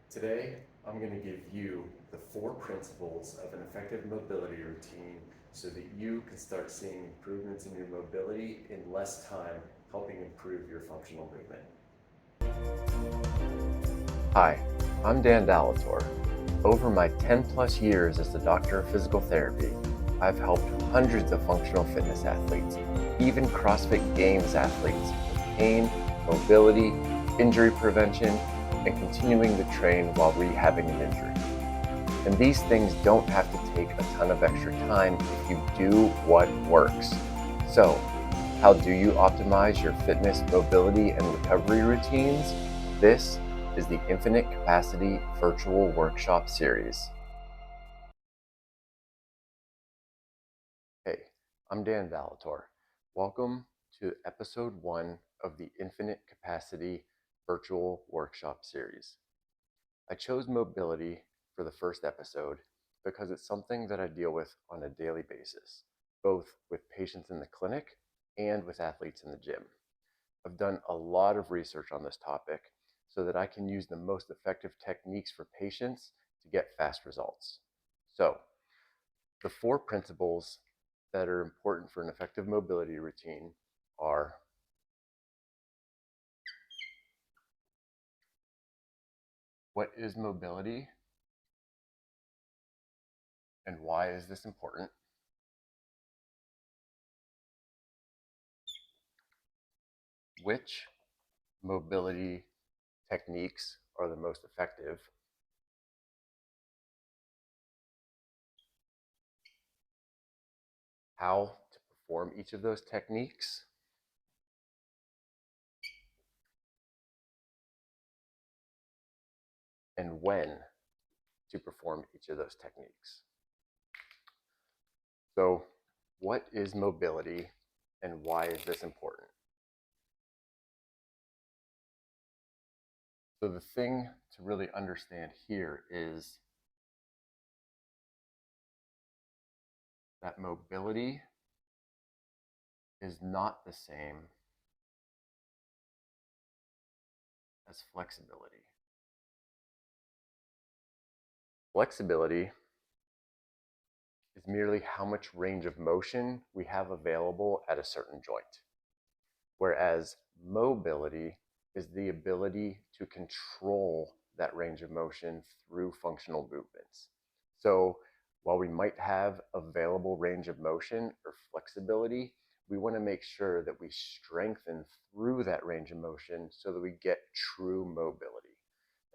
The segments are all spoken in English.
Today, I'm going to give you the 4 principles of an effective mobility routine so that you can start seeing improvements in your mobility in less time, helping improve your functional movement. Hi, I'm Dan Dalator. Over my 10 plus years as the doctor of physical therapy, I've helped hundreds of functional fitness athletes, even CrossFit Games athletes, with pain, mobility, injury prevention, and continuing to train while rehabbing an injury. And these things don't have to take a ton of extra time if you do what works. So, how do you optimize your fitness, mobility, and recovery routines? This is the Infinite Capacity Virtual Workshop Series. Hey, I'm Dan Valator. Welcome to episode 1 of the Infinite Capacity Virtual Workshop Series. I chose mobility for the first episode because it's something that I deal with on a daily basis, both with patients in the clinic and with athletes in the gym. I've done a lot of research on this topic so that I can use the most effective techniques for patients to get fast results. So, the 4 principles that are important for an effective mobility routine are: what is mobility and why is this important? Which mobility techniques are the most effective? How to perform each of those techniques? And when to perform each of those techniques. So, what is mobility and why is this important? So, the thing to really understand here is that mobility is not the same as flexibility. Flexibility is merely how much range of motion we have available at a certain joint, whereas mobility is the ability to control that range of motion through functional movements. So while we might have available range of motion or flexibility, we want to make sure that we strengthen through that range of motion so that we get true mobility.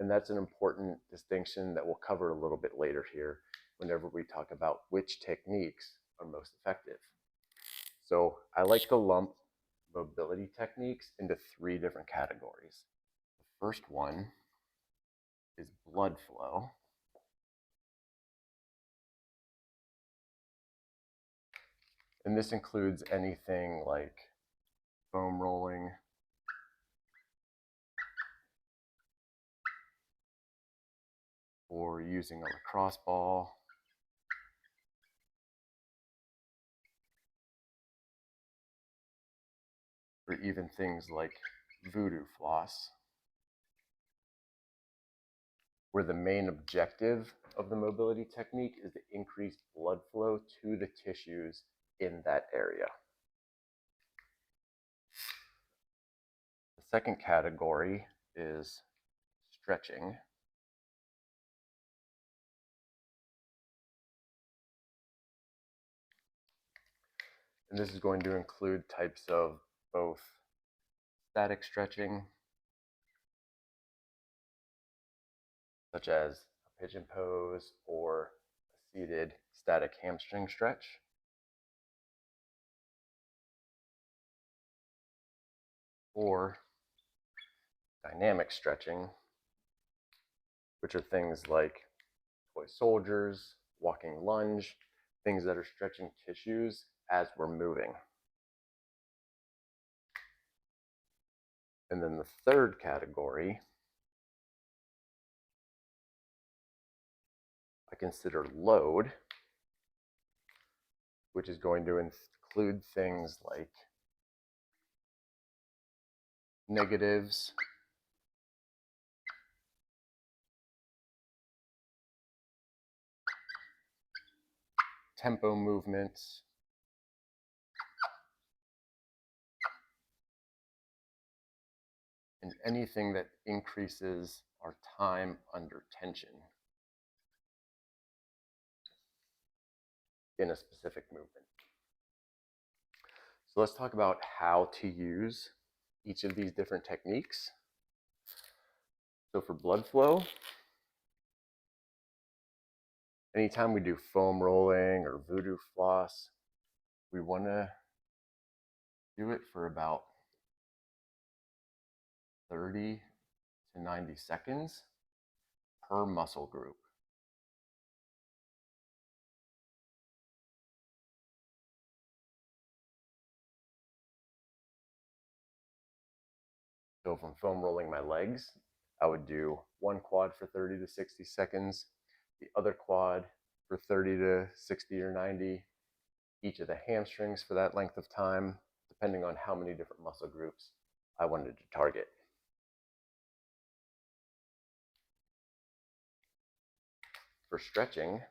And that's an important distinction that we'll cover a little bit later here whenever we talk about which techniques are most effective. So I like to lump mobility techniques into 3 different categories. The first one is blood flow. And this includes anything like foam rolling, or using a lacrosse ball, or even things like voodoo floss, where the main objective of the mobility technique is to increase blood flow to the tissues in that area. The second category is stretching. And this is going to include types of both static stretching, such as a pigeon pose or a seated static hamstring stretch, or dynamic stretching, which are things like toy soldiers, walking lunge, things that are stretching tissues as we're moving. And then the third category I consider load, which is going to include things like negatives, tempo movements, and anything that increases our time under tension in a specific movement. So let's talk about how to use each of these different techniques. So for blood flow, anytime we do foam rolling or voodoo floss, we want to do it for about 30 to 90 seconds per muscle group. So if I'm foam rolling my legs, I would do one quad for 30 to 60 seconds, the other quad for 30 to 60 or 90, each of the hamstrings for that length of time, depending on how many different muscle groups I wanted to target. For stretching,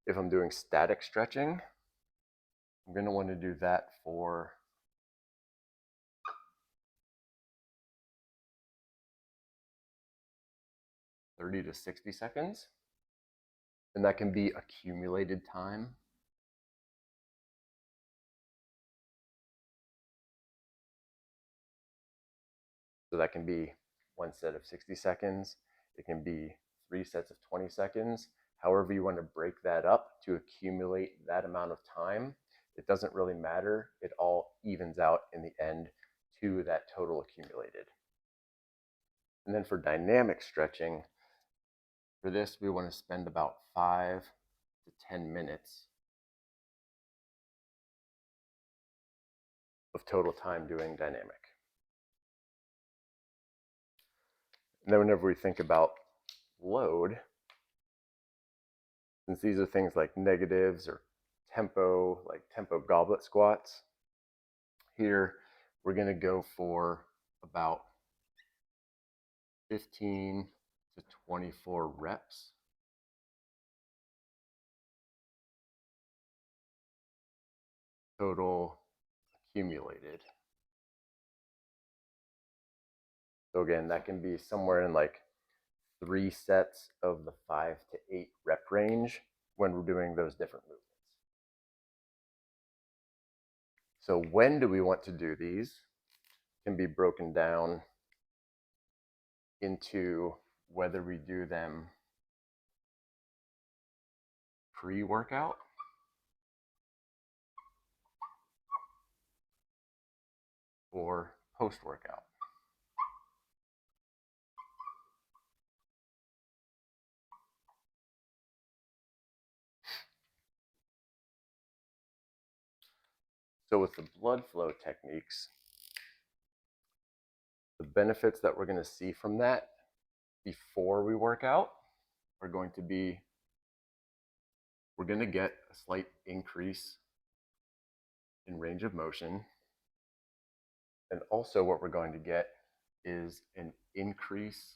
if I'm doing static stretching, I'm going to want to do that for 30 to 60 seconds. And that can be accumulated time. So that can be one set of 60 seconds. It can be 3 sets of 20 seconds. However you want to break that up to accumulate that amount of time, it doesn't really matter. It all evens out in the end to that total accumulated. And then for dynamic stretching, for this we want to spend about 5 to 10 minutes of total time doing dynamic. And then whenever we think about load, since these are things like negatives or tempo, like tempo goblet squats, here we're going to go for about 15 to 24 reps. Total accumulated. So again, that can be somewhere in like 3 sets of the 5 to 8 rep range when we're doing those different movements. So when do we want to do these? Can be broken down into whether we do them pre-workout or post-workout. So with the blood flow techniques, the benefits that we're going to see from that before we work out are going to be, we're going to get a slight increase in range of motion. And also what we're going to get is an increase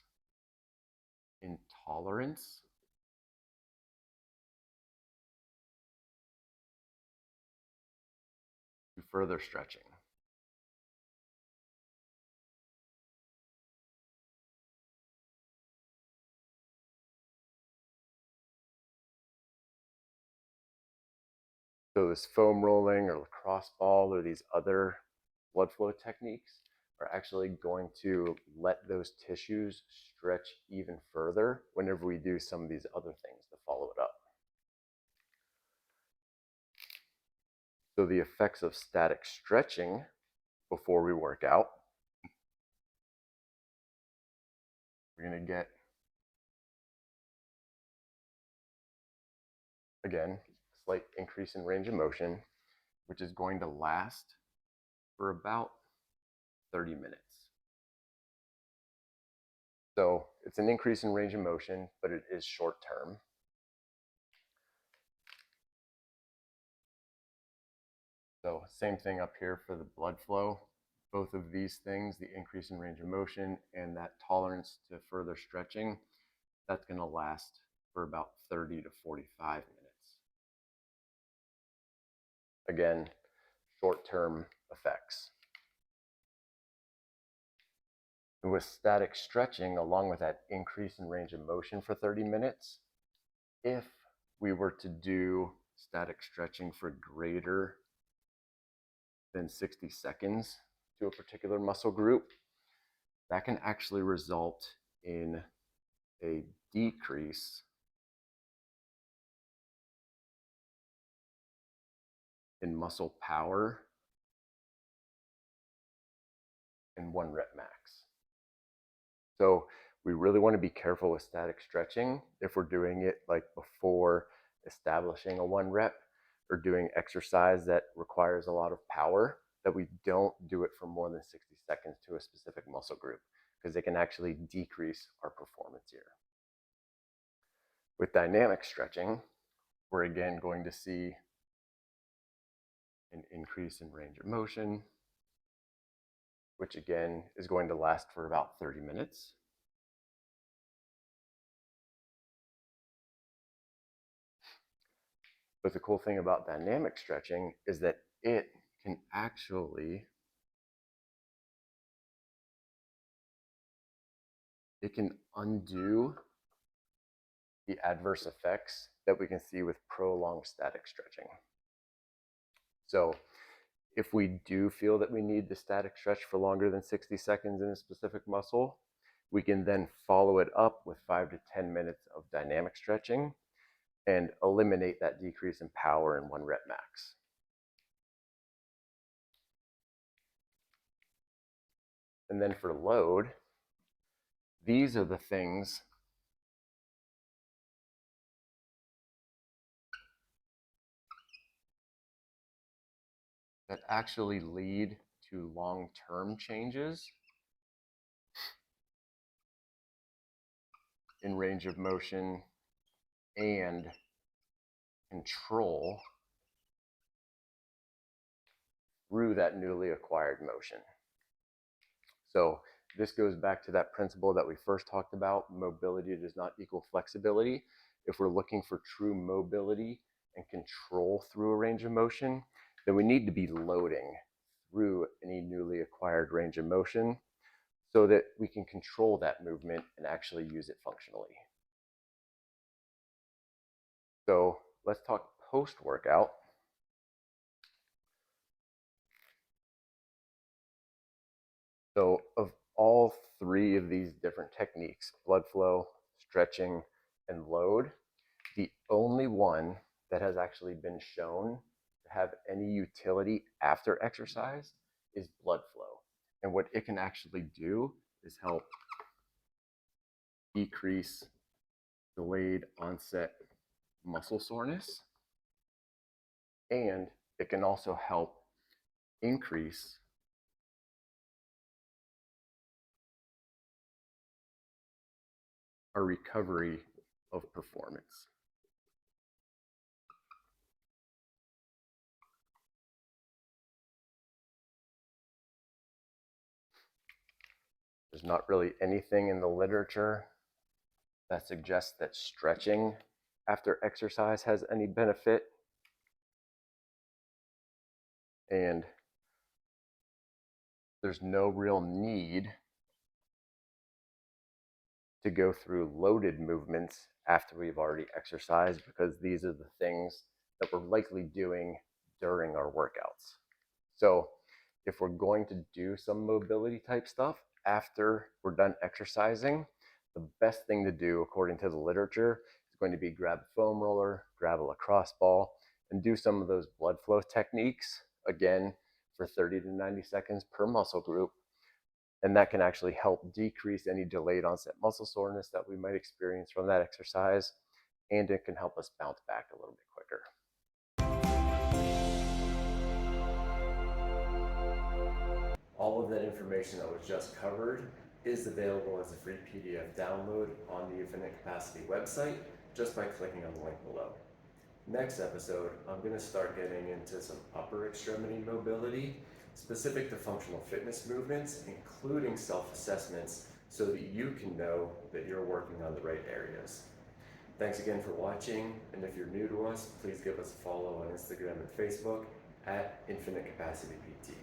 in tolerance to further stretching. So this foam rolling or lacrosse ball or these other blood flow techniques are actually going to let those tissues stretch even further whenever we do some of these other things to follow it up. So the effects of static stretching before we work out, we're going to get, again, a slight increase in range of motion, which is going to last for about 30 minutes. So it's an increase in range of motion, but it is short term. So same thing up here for the blood flow. Both of these things, the increase in range of motion and that tolerance to further stretching, that's going to last for about 30 to 45 minutes. Again, short-term effects. And with static stretching, along with that increase in range of motion for 30 minutes, if we were to do static stretching for greater than 60 seconds to a particular muscle group, that can actually result in a decrease in muscle power in 1 rep max. So we really want to be careful with static stretching if we're doing it like before establishing a 1 rep or doing exercise that requires a lot of power, that we don't do it for more than 60 seconds to a specific muscle group, because it can actually decrease our performance here. With dynamic stretching, we're again going to see an increase in range of motion, which again is going to last for about 30 minutes. But the cool thing about dynamic stretching is that it can actually undo the adverse effects that we can see with prolonged static stretching. So if we do feel that we need the static stretch for longer than 60 seconds in a specific muscle, we can then follow it up with 5 to 10 minutes of dynamic stretching and eliminate that decrease in power in 1 rep max. And then for load, these are the things that actually lead to long-term changes in range of motion and control through that newly acquired motion. So this goes back to that principle that we first talked about: mobility does not equal flexibility. If we're looking for true mobility and control through a range of motion, then we need to be loading through any newly acquired range of motion so that we can control that movement and actually use it functionally. So let's talk post-workout. So of all 3 of these different techniques, blood flow, stretching, and load, the only one that has actually been shown to have any utility after exercise is blood flow. And what it can actually do is help decrease delayed onset muscle soreness, and it can also help increase our recovery of performance. There's not really anything in the literature that suggests that stretching after exercise has any benefit. And there's no real need to go through loaded movements after we've already exercised, because these are the things that we're likely doing during our workouts. So if we're going to do some mobility type stuff after we're done exercising, the best thing to do, according to the literature, is going to be grab a foam roller, grab a lacrosse ball, and do some of those blood flow techniques, again, for 30 to 90 seconds per muscle group. And that can actually help decrease any delayed onset muscle soreness that we might experience from that exercise, and it can help us bounce back a little bit quicker. All of that information that was just covered is available as a free PDF download on the Infinite Capacity website just by clicking on the link below. Next episode, I'm going to start getting into some upper extremity mobility specific to functional fitness movements, including self-assessments, so that you can know that you're working on the right areas. Thanks again for watching, and if you're new to us, please give us a follow on Instagram and Facebook at Infinite Capacity PT.